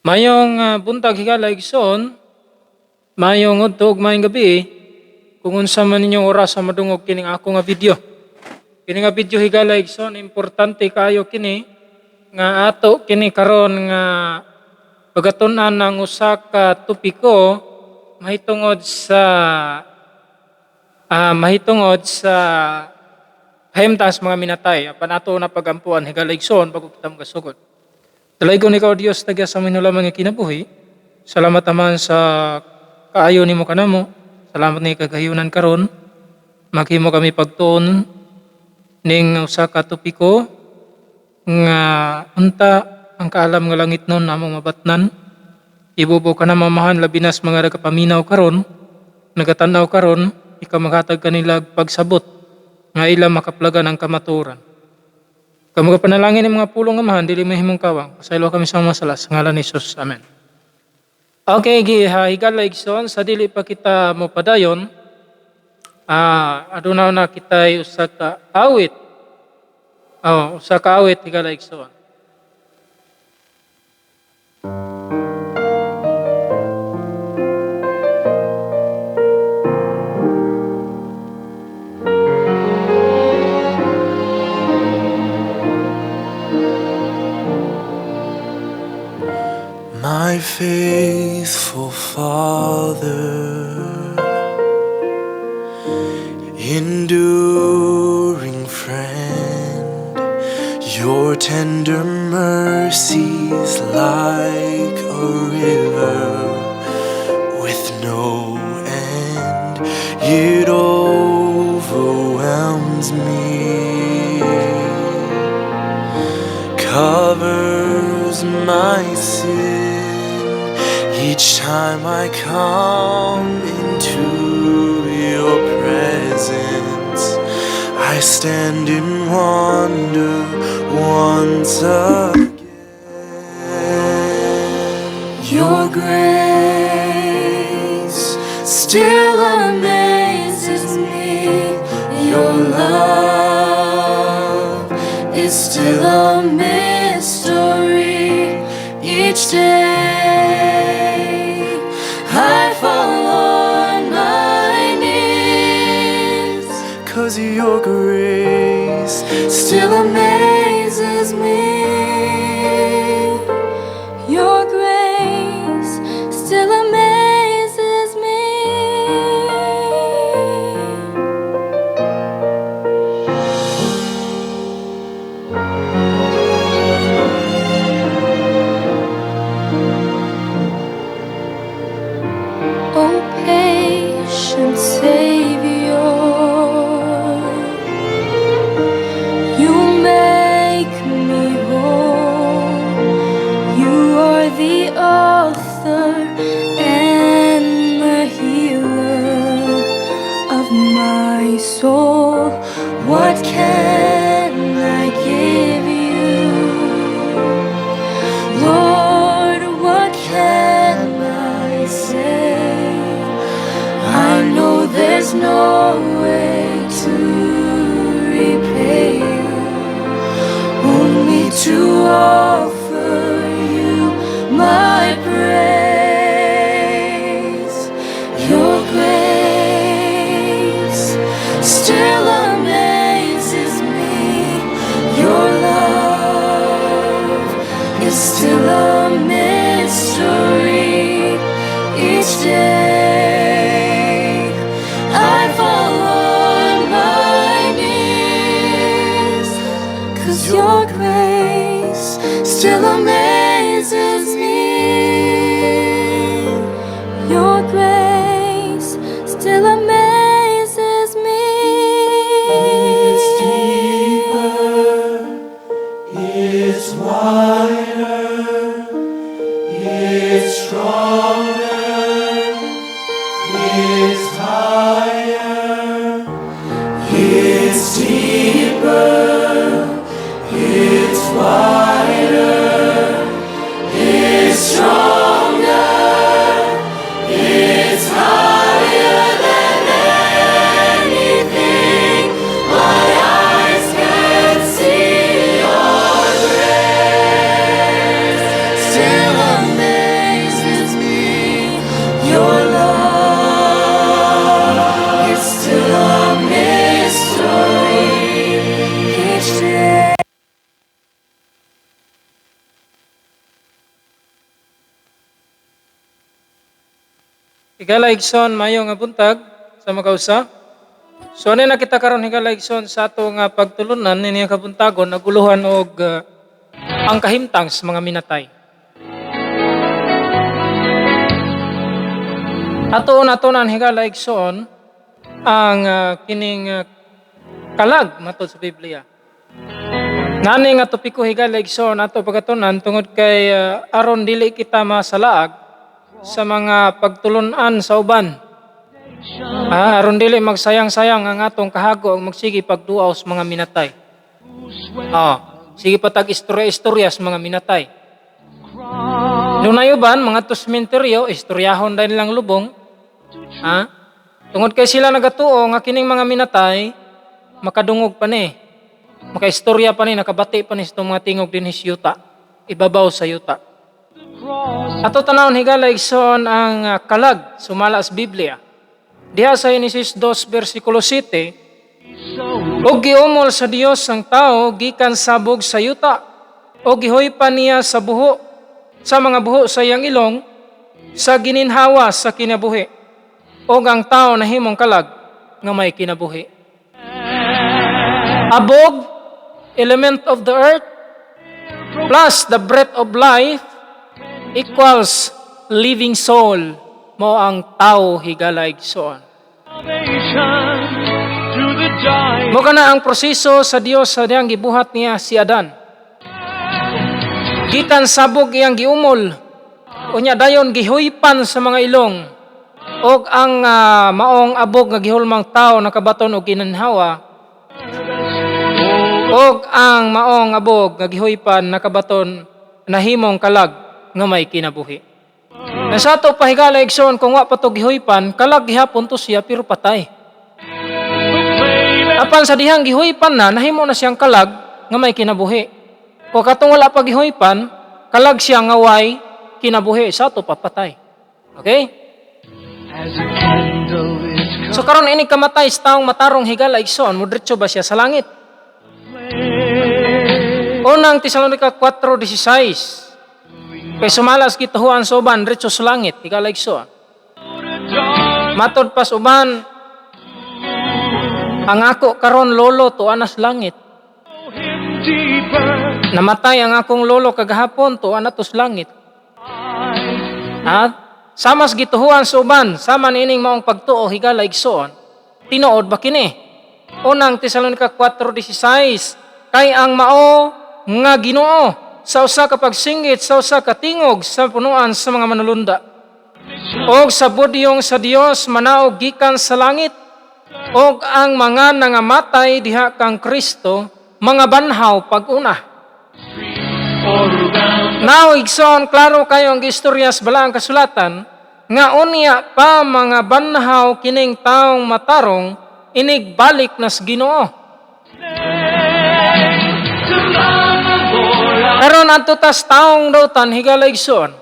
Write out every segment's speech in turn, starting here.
Mayong buntag higala igsoon, mayong udto ug mayong gabi, kung unsa man ninyong oras sa madungog kining ako nga video. Kini nga video higala igsoon, importante kayo kini nga ato kini karon nga pagatun-an ng usa ka topiko mahitungod sa himtas mga minatay apan ato na pagampuan higala igsoon bago kita magasugod. Dalaygon ikaw Dios tagya sa minulaman nga kinabuhi. Salamat naman sa kaayo nimo kanamo. Salamat ni kagayunan karon. Maghimo kami pagtuon ning usa ka topiko nga unta ang kaalam nga langit nun namong mabatnan. Ibubo ka na mamahan labinas mga nagapaminaw karon, nagatanaw karon, ikaw maghatag kanila pagsabot nga ila makaplagan ang kamaturan. Kamu panalangin ng mga pulong amahan, dili mahimong kawang. Pasaylo kami sa mga salas. Ngalan ni Jesus. Amen. Okay, higala igsoon, sa dili pa kita mo padayon, adunaw na kita usa ka awit. Usa ka awit, higala igsoon. My faithful Father, enduring friend, your tender mercies like a river with no end, it overwhelms me, covers my sin. Each time I come into your presence, I stand in wonder once again. Your grace still amazes me. Your love is still a mystery. Each day I fall on my knees, 'cause your grace still amazes me. Your grace still amazes me. Oh, patient Savior, you make me whole. You are the author and the healer of my soul. What can I give you, Lord? What can I say? I know there's no way to repay you, only to offer you my praise. Your grace still amazes me. Your love is still a mystery. Each day I fall on my knees, 'cause your grace still amazes me. Your grace still amazes me. It's deeper, it's wider, it's stronger, it's higher, it's deeper, it's wider, it's stronger, it's higher than anything my eyes can see. Your grace still amazes Higala igsoon mayo nga buntag sa magkausa. So ano na kita karon higala igsoon sa ato nga pagtulunan nini nga kabuntagon naguluhan og ang kahimtang sa mga minatay. Ato-atonan higala igsoon ang kining kalag matod sa Biblia. Nani nga topiko higala igsoon ato pagatunan tungod kay aron dili kita masalaag sa mga pagtulunan sa uban. Aron dili magsayang-sayang ang atong kahago ang magsige pagduaw sa mga minatay. Sige patag istorya-istorya sa mga minatay. Dunay uban mga sementeryo istoryahon dahil nilang lubong. Tungod kay sila nagatuo nga kining mga minatay makadungog pa ni. Makaistorya pa ni, nakabati pa ni sa mga tingog din sa yuta. Ibabaw sa yuta. Ato tanawon higala igsoon ang kalag sumala sa Biblia. Diha sa Genesis 2 versikulo 7, "Og giumol sa Dios ang tao gikan sabog sa yuta, o gihoypan niya sa buho, sa mga buho sa iyang ilong, sa gininhawa sa kinabuhi. Og ang tao nahimong kalag nga may kinabuhi." Abog, element of the earth, plus the breath of life, equals living soul. Mo ang tao higala igsoon. Mo kana ang proseso sa Dios sa diyang gibuhat niya si Adan. Gikan sabog iyang giumol, unya dayon gihuypan sa mga ilong, og ang maong abog nga gihulmang tao nakabaton og ginanhawa, og ang maong abog nga gihuypan nakabaton nahimong kalag nga may kinabuhi. Nasa ato pahigala igsoon kung wa pa to gihuypan, kalag gihapon to siya pero patay. Apan sa dihang gihuypan na nahimo na siyang kalag nga may kinabuhi. Kung katong wala pa gihuypan, kalag siya nga way kinabuhi, sa ato papatay. Okay? So karon ini kamatay sa taong matarong higala igsoon, mudretso ba siya sa langit? Unang Tesalonica 4:16. Kay sumalas kitahuan sa uban diretso sa langit, higala igsoon. Matod pas uban, ang ako karon lolo tuwa na sa langit. Namatay ang akong lolo kagahapon tuwa na to sa langit. At samas gituhuan sa uban, sama nining maong pagtuo higala igsoon. Tinuod ba kini? Unang Tesalonica 4:16, kay ang mao nga Ginoo sa usa ka pagsinggit sa usa ka tingog sa punuan sa mga manulunda, og sa budyong sa Dios manaog gikan sa langit, og ang mga nangamatay diha kang Kristo mga banhaw pag-una. Now igsoon klaro kayo ang istorya sa balaang kasulatan nga unya pa mga banhaw kining taong matarong inigbalik nas Ginoo. Karon adto tas taong dautan higala igsoon.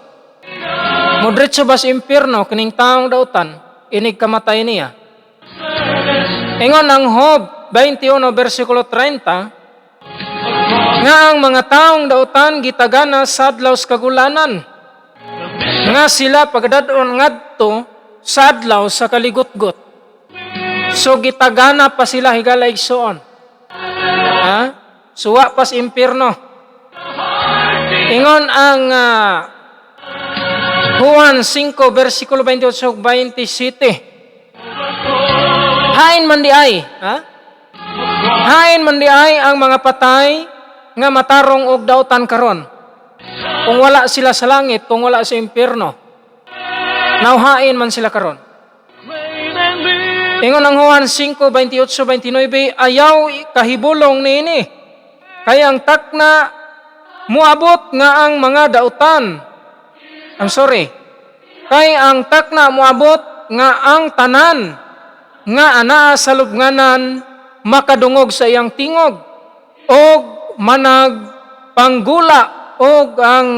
Mudretso ba sa impierno kining taong dautan inig kamatay niya. Ingon ang Job 21 versikulo 30, nga ang mga taong dautan gitagana sa adlaw sa kagulanan, nga sila pagdadon ngadto sa adlaw sa kaligutgot. So gitagana pa sila higala igsoon. Suwa pas impierno. Ingon ang Juan 5 versikulo 28-27. Hain man di ay, hain man di ay ang mga patay nga matarong og dautan karon. Kung wala sila sa langit, kung wala sa impierno, nauhain man sila karon. Ingon ang Juan 5:28-29, ayaw kahibulong niini, kaya ang takna muabot nga ang mga dautan. Kay ang takna muabot nga ang tanan nga anaa sa lubnganan makadungog sa iyang tingog, og manag panggula, og ang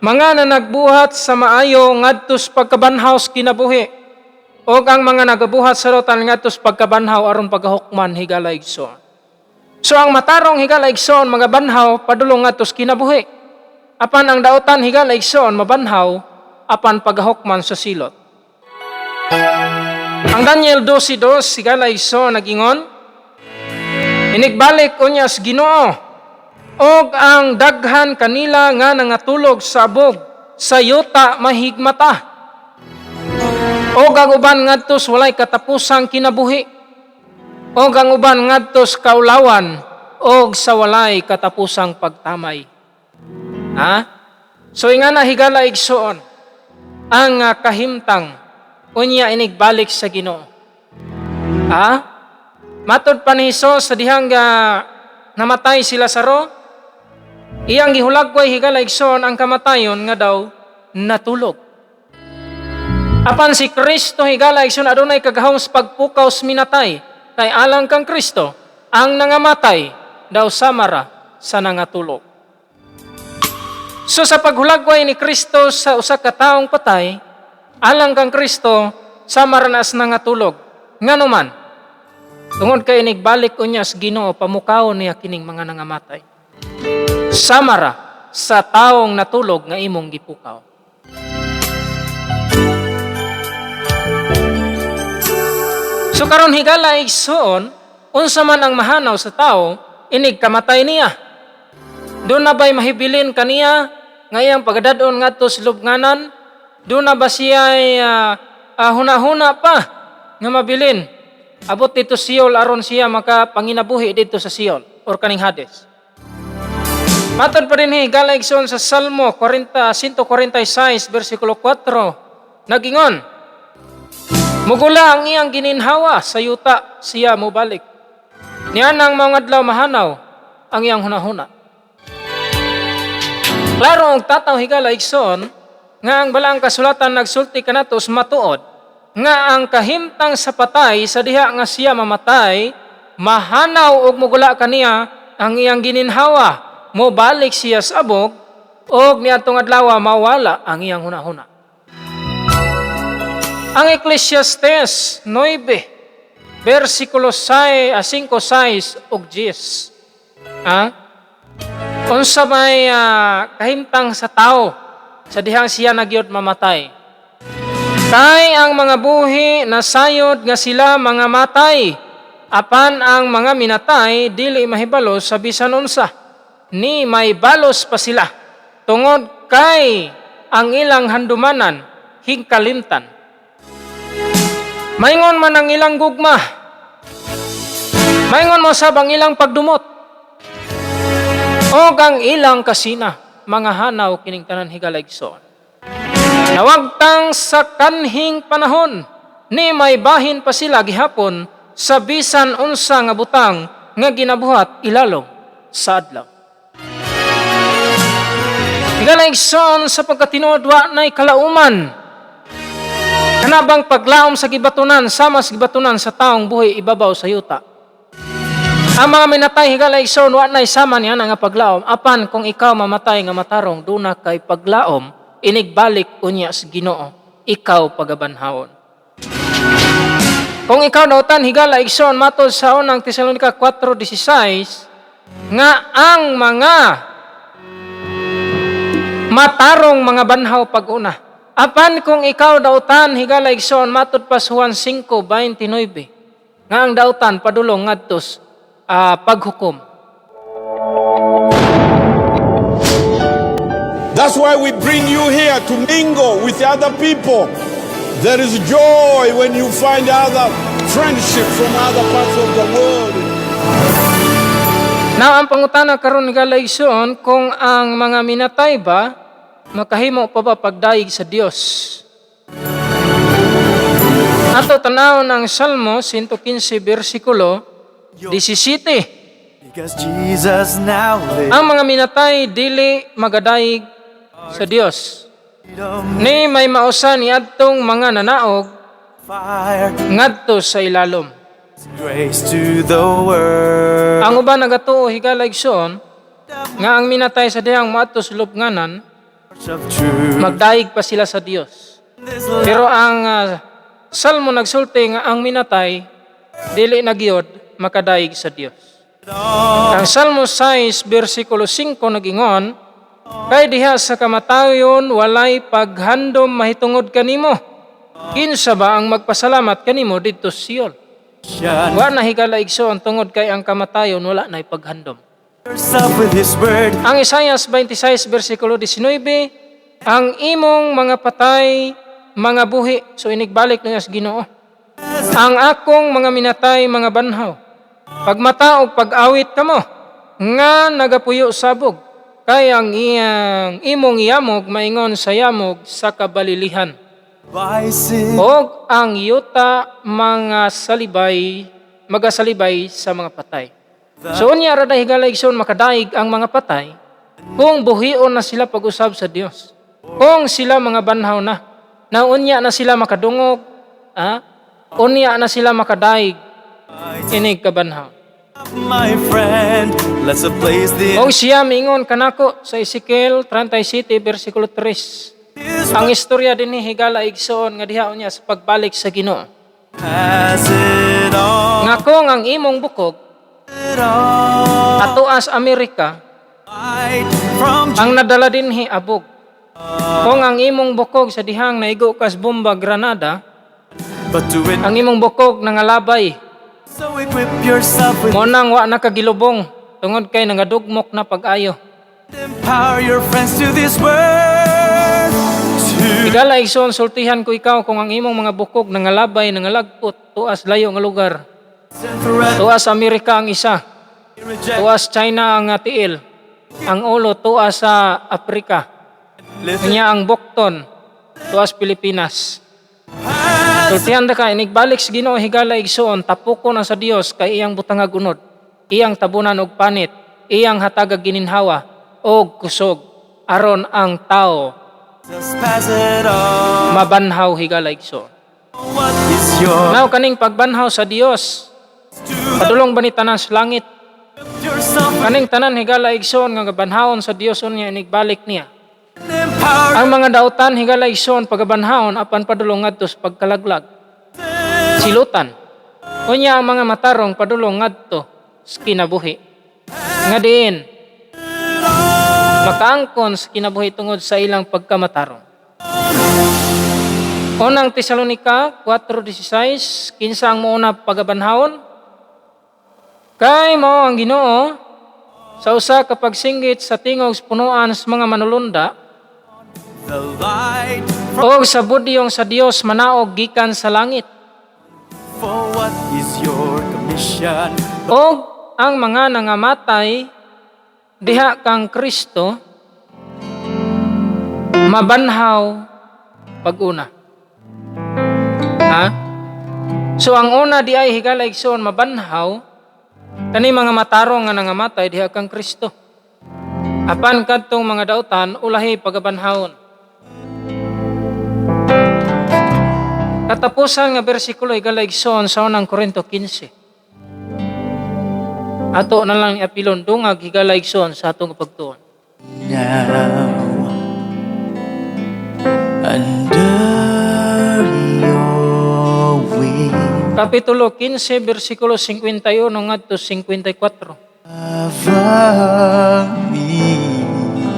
mga nanagbuhat sa maayo ngadto sa pagkabanhaw sa kinabuhi, og ang mga nagabuhat sa dautan ngadto sa pagkabanhaw aron pagahukman higala igsoon. So ang matarong higala igsoon mga banhaw padulong ngadto sa kinabuhi. Apan ang dautan higala igsoon mabanhaw apan pagahukman sa silot. Ang Daniel 12:2 sigala iso nagingon, inigbalik unyas Ginoo og ang daghan kanila nga nangatulog sa abog sa yuta mahigmata og ang uban ngadtos walay katapusang kinabuhi og ang uban ngadtos kaulawan og sa walay katapusang pagtamay. So ingana higala igsoon ang kahimtang unya inigbalik sa Ginoo. Matod pa ni Hesus sa dihang namatay sila saro, iyang gihulagway higala igsoon ang kamatayon nga daw natulog. Apan si Kristo higala igsoon adunay kagahom sa pagpukaw sa minatay, kay alang kang Kristo ang nangamatay daw samara sa nangatulog. So sa paghulagway ni Kristo sa usa ka taong patay, alang kang Kristo samara na sa nangatulog. Nganuman, tungod kay inigbalik unya sa Ginoo pamukawon niya kining mga nangamatay. Samara sa taong natulog nga imong gipukaw. So karon higala igsoon, unsa man ang mahanaw sa tao, inig kamatay niya. Doon na ba'y mahibilin kaniya ngayang pagdadon ngadto sa lubnganan? Doon na ba siya huna-huna pa nga mabilin? Abot dito Siol aron siya makapanginabuhi dito sa Siol or kaning Hades. Matod pa rin higala igsoon sa Salmo 146 versikulo 4, nagingon, mugula ang iyang gininhawa sa yuta siya mubalik. Niyan ang mga adlaw mahanaw ang iyang hunahuna. Klaro ang tataw higala igsoon nga ang balaang kasulatan nagsulti kanatos matuod nga ang kahimtang sa patay sa diha nga siya mamatay mahanaw og mugula kaniya ang iyang gininhawa mobalik siya sa abog og niadtong adlaw mawala ang iyang hunahuna. Ang Ecclesiastes 9 versikulo 5, 6 ug 10. Unsa may kahimtang sa tao sa dihang siya nagyod mamatay. Kay ang mga buhi nasayod nga sila mga matay, apan ang mga minatay dili mahibalos sa bisan unsa, ni may balos pa sila, tungod kay ang ilang handumanan higkalimtan. Maingon man ang ilang gugma, maingon mo sab ang ilang pagdumot, o ang ilang kasina, mga hanaw kining tanan higala igsoon. Nawagtang sa kanhing panahon, ni may bahin pa sila gihapon sa bisan unsa nga butang nga ginabuhat ilalom sa adlaw. Higala igsoon sa pagkatinuod wa nay kalauman. Kanabang paglaom sa gibatunan sama sa gibatunan sa taong buhi ibabaw sa yuta. Ang mga minatay higala igsoon wa nay sama niya nga paglaom, apan kung ikaw mamatay nga matarong duna kay paglaom, inigbalik unya sa Ginoo, ikaw pagabanhawon. Kung ikaw nautan higala igsoon matod sa unang Tesalonica 4:16 nga ang mga matarong mga banhaw pag-una. Apan kung ikaw dautan higala igsoon matod pa sa Juan 5:29 nga ang dautan padulong ngadtos paghukom. That's why we bring you here to mingle with other people. There is joy when you find other friendship from other parts of the world. Na ang pangutana karon higala igsoon kung ang mga minatay ba makahimo pa ba pagdaig sa Dios. Ato tanaw ng Salmo 115 versikulo 17. Because Jesus now lives. Ang mga minatay dili magadaig sa Dios. Ni may mausa ni adtong mga nanaog Fire, ngadto sa ilalom. grace to the world. Ang uban nagatuo higala igsoon nga ang minatay sa dihang maadto sa lubnganan Of truth. magdaig pa sila sa Dios. This Pero ang Salmo nagsulti nga ang minatay dili na gyud makadaig sa Dios. Ang Salmo 6 versikulo 5 nagingon, kay diha sa kamatayon walay paghandom mahitungod kanimo, Kinsa ba ang magpasalamat kanimo didto sa Sion? Wa na higala igsoon tungod kay ang kamatayon wala na ipaghandom. Yourself with His word. Ang Isaias 26 versikulo 19, ang imong mga patay, mga buhi, so inigbalik niya sa Ginoo. Ang akong mga minatay, mga banhaw, pagmata o pag-awit kamo, nga nagapuyo sabog, kay ang iyang imong yamog maingon sa yamog sa kabalilihan. Vices. Og ang yuta mga salibay, magasalibay sa mga patay. So unya ra higala igsoon makadaig ang mga patay kung buhion na sila pag-usab sa Dios. Kung sila mga banhaw na, unya na sila makadungog, unya na sila makadaig inig kabanhaw. My friend, let's place the Og siya mingon kanako sa Ezekiel 37 versikulo 3. Ang istorya dinhi higala igsoon nga diha unya sa pagbalik sa Ginoo. has it all. Nga kung ang imong bukog It all. atuas Amerika, Light from ang nadala dinhi abog. Kung ang imong bukog sa dihang naigo kas bomba Granada, but do it. ang imong bukog nangalabay, So equip yourself with mo nang wa nakagilubong tungod kay nangadugmok na pag-ayo. empower your friends to this word. To Higala igsoon sultihan ko ikaw kung ang imong mga bukog nangalabay, nangalagpot, tuas layo nga lugar. send threat. Tuas Amerika ang isa, Reject. tuas China ang tiil, ang ulo tuas sa Afrika, Listen. kanya ang bukton, tuas Pilipinas. Sultihan da ka, inigbalik sa Ginoo higala igsoon, tapukon na sa Dios kay iyang butangag unod, iyang tabunan og panit, iyang hatagag gininhawa og kusog, aron ang tao Just pass it on. mabanhaw higala igsoon. What is your Now kaning pagbanhaw sa Dios, padulong ba ni tanan sa langit? yourself with Kaning tanan higala igsoon nga gabanhawon sa Dios unya inigbalik niya. empower. Ang mga dautan higala igsoon pagabanhawon apan padulong ngadto sa pagkalaglag. Silutan. Unya ang mga matarong padulong ngadto sa kinabuhi. Nga diin makaangkon sa kinabuhi tungod sa ilang pagkamatarong. Unang Tesalonica 4:16, kinsa ang muuna pagabanhawon? Kay mao ang Ginoo sa usa ka pagsinggit sa tingog sa punuan sa mga manulunda The light o sa budyong sa Dios manaog gikan sa langit. for what is your commission? O ang mga nangamatay diha kang Kristo mabanhaw pag-una. So ang una di ay higala igsoon mabanhaw kani mga matarong nga nangamatay diha kang Kristo. Apan kadtong mga dautan ulahi pagabanhawon. Katapusan nga bersikulo higala igsoon sa unang Korinto 15. Ato na lang iapilon dungag higala igsoon sa atong pagtuon. Now, under your wing, Kapitulo 15, versikulo 51 ngadto 54. cover me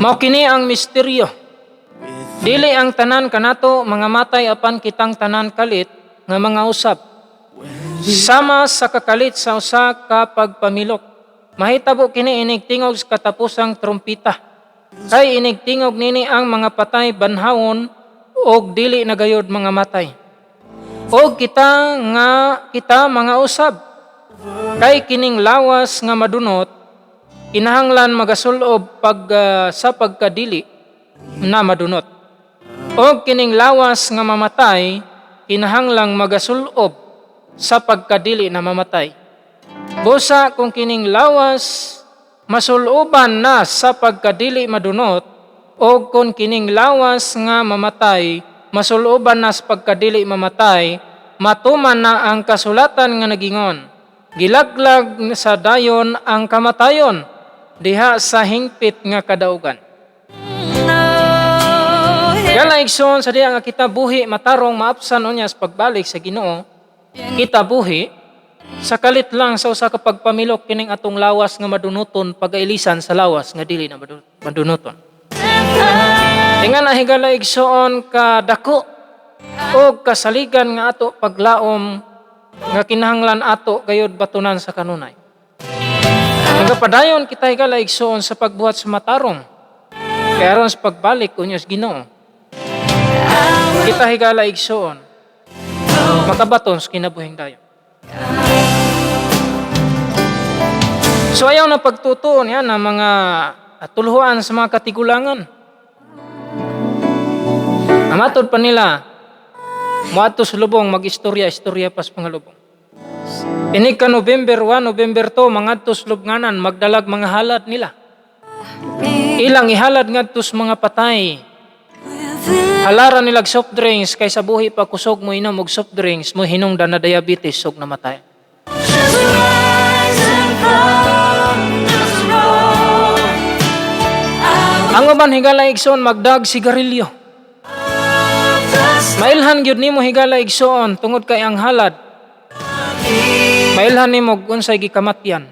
Mao kini ang misteryo. Dili ang tanan kanato mga matay apan kitang tanan kalit nga mga usab. Sama sa kakalit sa usa ka pagpamilok. Mahitabo kini inig tingog sa katapusang trumpita. Kay inig tingog nini ang mga patay banhawon og dili nagayod mga matay. Og kita mga usab. Kay kining lawas nga madunot kinahanglan magasulob sa pagkadili na madunot. O kining lawas nga mamatay, kinahanglang magasulob sa pagkadili na mamatay. Busa kung kining lawas masuloban na sa pagkadili madunot, o kung kining lawas nga mamatay, masuloban na sa pagkadili mamatay, matuman na ang kasulatan nga nagingon. Gilaglag sa dayon ang kamatayon, diha sa hingpit nga kadaugan. Gala igsoon sa diha nga kita buhi matarong maapsan unya sa pagbalik sa Ginoo. Kita buhi sa kalit lang sa usa ka pagpamilok kining atong lawas nga madunuton pagailisan sa lawas nga dili na madunuton. Ingan na higala igsoon ka dako o kasaligan nga ato paglaom nga kinahanglan ato gayud batunan sa kanunay. Nagapadayon kita higala igsoon sa pagbuhat sa matarong. Kaya aron sa pagbalik unyos Ginoo. Kita higala igsoon makabaton sa kinabuhing dayon. So ayaw na pagtutuon yan ng mga tuluhan sa mga katigulangan. Amatod pa nila, muadto sa lubong mag-istorya pas mga lubong. Inig ka November 1, November 2, mangadto sa lubnganan, magdalag mga halad nila. Ilang ihalad ngadto sa mga patay. Halaran nilag soft drinks kaysa buhi pa kusog mo inom og soft drinks mo hinungdan na diabetes og namatay. Ang uban higala igsoon magdag sigarilyo. Mailhan gyud nimo higala igsoon tungod kay ang halad. Mailhan nimo unsay gikamatyan.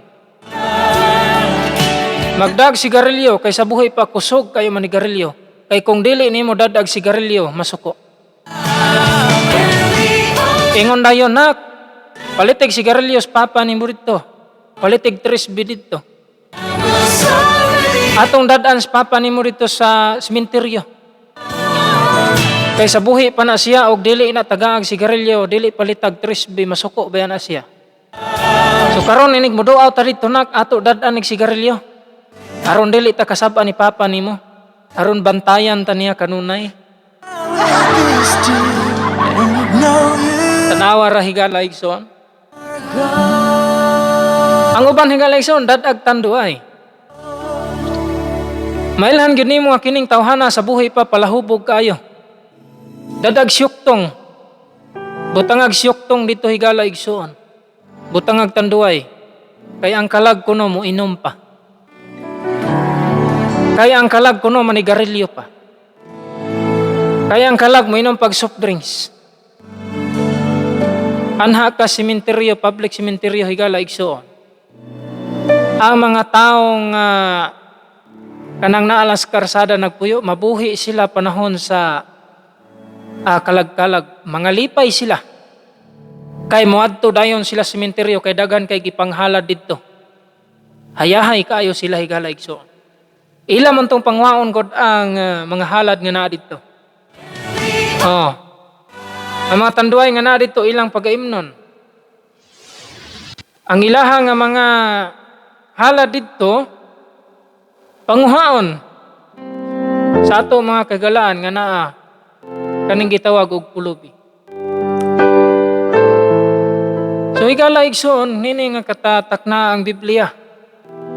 Magdag sigarilyo kaysa buhi pa kusog kayo manigarilyo. Kay kung dili nimo dadag sigarilyo masuko. Ingon dayon nak, palitig sigarilyo sa papa nimo dito. Palitig 3 dito. Atong dadaan sa papa nimo dito sa sementeryo. Kaysa buhi pa na siya og dili na tagaag sigarilyo, dili palitag 3 masuko ba na siya. So karon inig moduaw ta dito nak ato dadaan nig sigarilyo. Aron dili ta kasaba ni papa nimo. Aron bantayan ta niya kanunay. Tanawa ra higala igsoon. Ang uban higala igsoon dadag tanduay. Mailhan gyud nimo nga kining tawhana sa buhi pa palahubog kayo. Dadag syuktong. Butangag syuktong dito higala igsoon. Butangag tanduay. Kay ang kalag kuno mo inom pa. Kaya ang kalag kuno manigarilyo pa. Kaya ang kalag mo inom pag soft drinks. Anha ka sementeryo, public sementeryo higala igsoon. Ang mga taong kanang naalas karsada nagpuyo, mabuhi sila panahon sa kalag-kalag. Mga lipay sila. Kay moadto dayon sila sementeryo kay dagan kay gipanghalad didto. Hayahay kaayo sila higala igsoon. Ila man tong pangwaon gud ang mga halad nga naa didto. Ang mga tanduay nga naa didto ilang pagaimnon. Ang ilaha nga mga halad didto panguhaon sa ato mga kagalaan nga naa kaning gitawag og pulubi. So higala igsoon nini nga katatak na ang Biblia.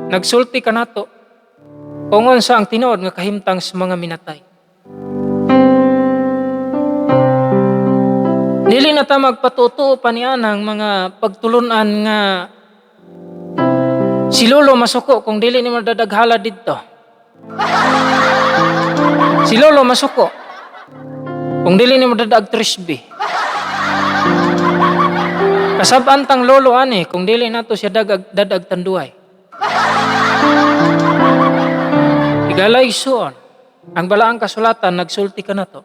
Nagsulti ka nato kung unsa ang tinuod nga kahimtang sa mga minatay. Dili na ta magpatutuo pa nianang mga pagtulunan nga si Lolo masuko kung dili ni madadaghala didto. Si Lolo masuko kung dili ni madadag trisbi. Kasab-an tang lolo ani kung dili nato siya dadag tanduay. Higala igsoon, ang balaang kasulatan nagsulti ka na to,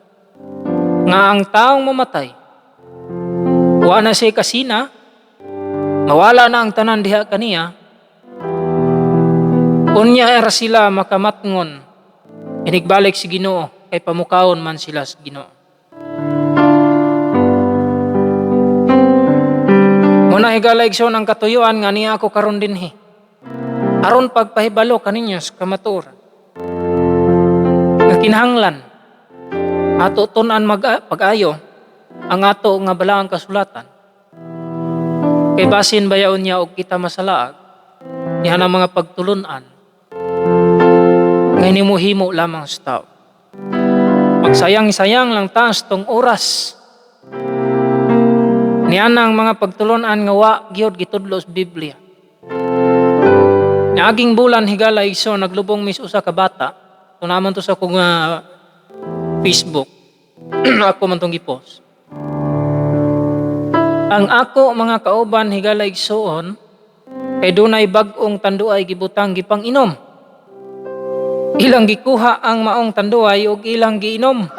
nga ang taong mamatay, wa na siya kasina, mawala na ang tanan diha kaniya, unya era sila makamatngon, inigbalik si Ginoo, kay pamukawon man sila sa Ginoo. Muna higala igsoon ang katuyuan nga niya ako karon dinhi, aron pagpahibalo kaninyo sa kamaturan. Nga kinahanglan ato tun-an pag-ayo ang ato nga balaang kasulatan kay basin bayaon niya og kita masalaag niya ang mga pagtulunan nga himo lamang sa tao. Magsayang-sayang lang taas tong oras niya ang mga pagtulunan nga wa gyud gitudlo sa Biblia. Niaging bulan higala igsoon naglubong mis usa ka bata. Ito naman to sa akong Facebook. Ako man itong gipost. Ang ako mga kauban higala igsoon kay dunay bag-ong tanduay gibutang gipang inom. Ilang gikuha ang maong tanduay ug ilang giinom.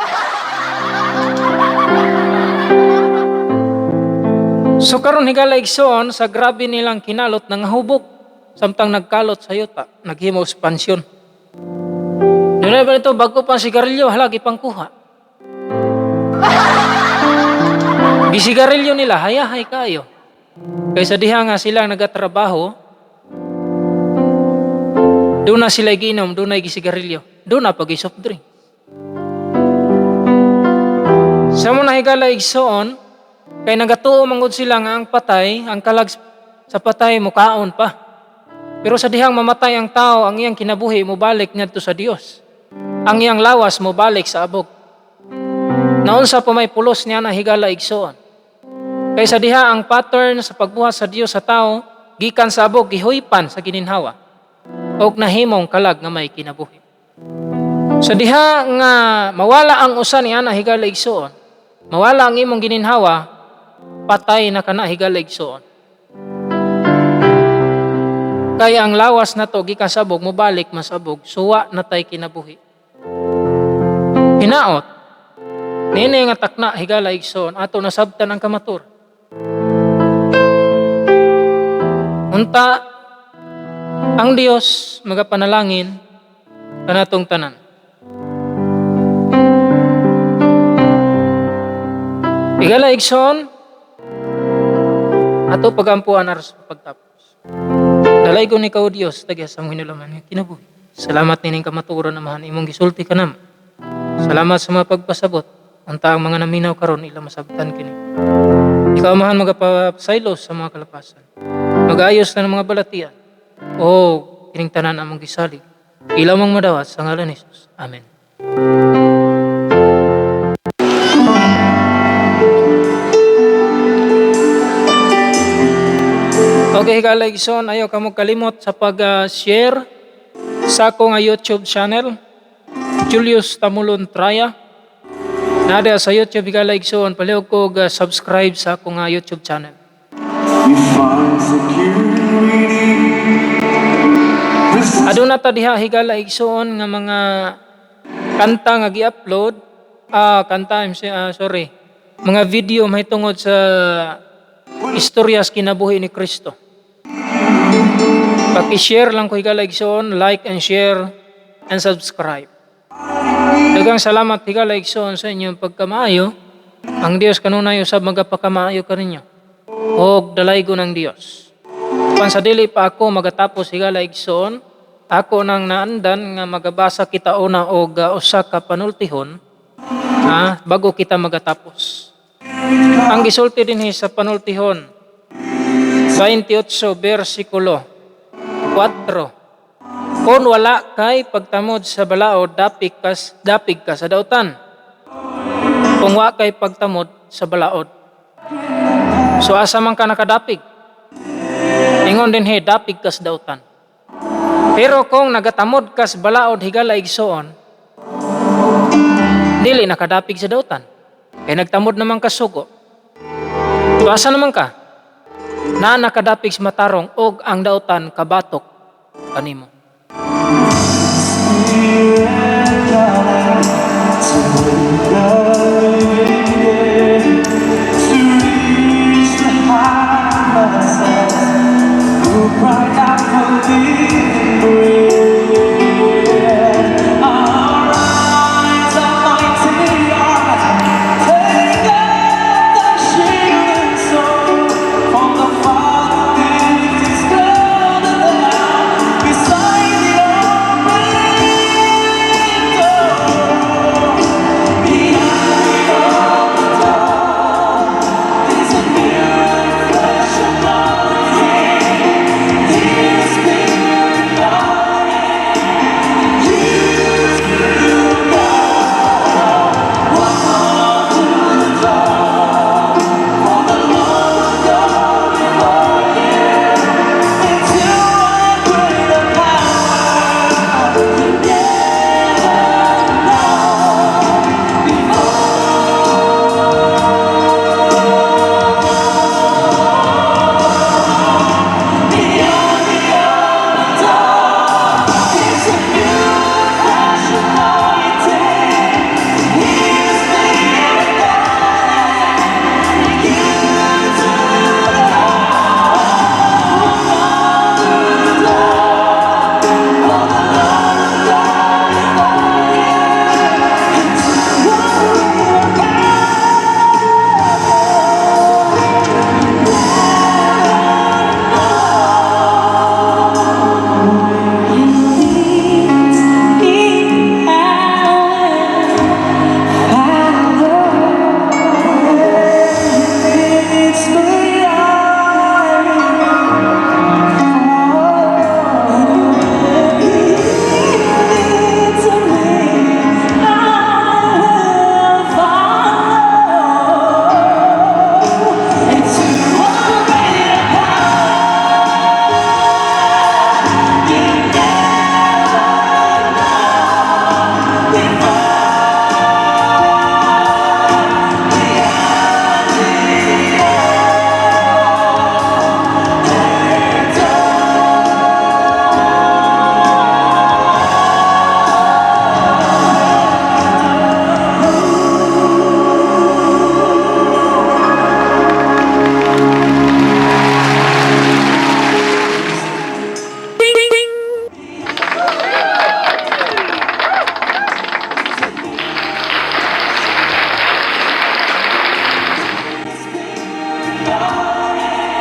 So karon higala igsoon sa grabe nilang kinalot ng hubog samtang nagkalot sa yuta, naghimo expansion. Dili ba ito bago pang sigarilyo halagi pang kuha. Gisigarilyo nila hayahay kayo. Kaysa diha nga sila nagatrabaho, doon na sila giinom, doon na gisigarilyo, doon na pag-soft drink. Sa muna higala igsoon, kay nagatuo mangod sila nga ang patay, ang kalag sa patay mukaon pa. Pero sa dihang mamatay ang tao, ang iyang kinabuhi mobalik ngadto sa Dios. Ang iyang lawas mobalik sa abog. Naunsa pa may pulos niya na higala igsoon. Kay sa diha ang pattern sa pagbuhat sa Dios sa tao, gikan sa abog gihuypan sa gininhawa. Og nahimong kalag nga may kinabuhi. Sa diha nga mawala ang usa niya na higala igsoon, mawala ang imong gininhawa, patay na kana higala igsoon. Kaya ang lawas na to gikan sa abog mobalik mas abog, suwa na tay kinabuhi. Hinaot nini nga takna higala igsoon ato nasabtan ang kamatur. Unta ang Dios magapanalangin kanatong tanan. Higala igsoon ato pagampuan aras pagtapos. Dalay ko ni kao Dios tagya sa mga hinulaman nga kinabuhi. Salamat nining kamatuoran amahan imong gisulti kanam. Salamat sa mga pagpasabot. Anta ang mga naminaw karon ila masabtan kini. Ikaw amahan magapasaylos sa mga kalapasan. Mag-ayos na ng mga balatian. O kining tanan among gisalig. Ila mong madawat sa ngalan ni Jesus. Amen. Okay, higala igsoon, ayaw ka mo kalimot sa pag-share sa akong YouTube channel, Julius Tamulon Traya. Nada sa YouTube, higala igsoon, palihog ko subscribe sa akong YouTube channel. Aduna ta diha higala igsoon nga mga kanta nga gi-upload, mga video mahitungod sa istoryas kinabuhi ni Kristo. Paki-share lang ko higala igsoon, like and share and subscribe. Daghang salamat higala igsoon sa inyong pagkamaayo. Ang Dios kanunay usab magapakamaayo kaninyo. Og dalaygo ng Dios. Pan sa dili pa ako magatapos higala igsoon, ako nang naandan nga magabasa kita una og usa ka panultihon bago kita magatapos. Ang gisulti dinhi sa panultihon 28 versikulo 4. Kung wala kay pagtamod sa balaod, dapig ka sa dautan. Kung wa kay pagtamod sa balaod. So asa man ka nakadapig? Ingon dinhi dapig ka sa dautan. Pero kung nagatamod ka sa balaod higala igsoon, dili nakadapig sa dautan. Kaya nagtamod naman ka sugo. So asa naman ka? Na nakadapig sa matarong og ang dautan kabatok kanimo. To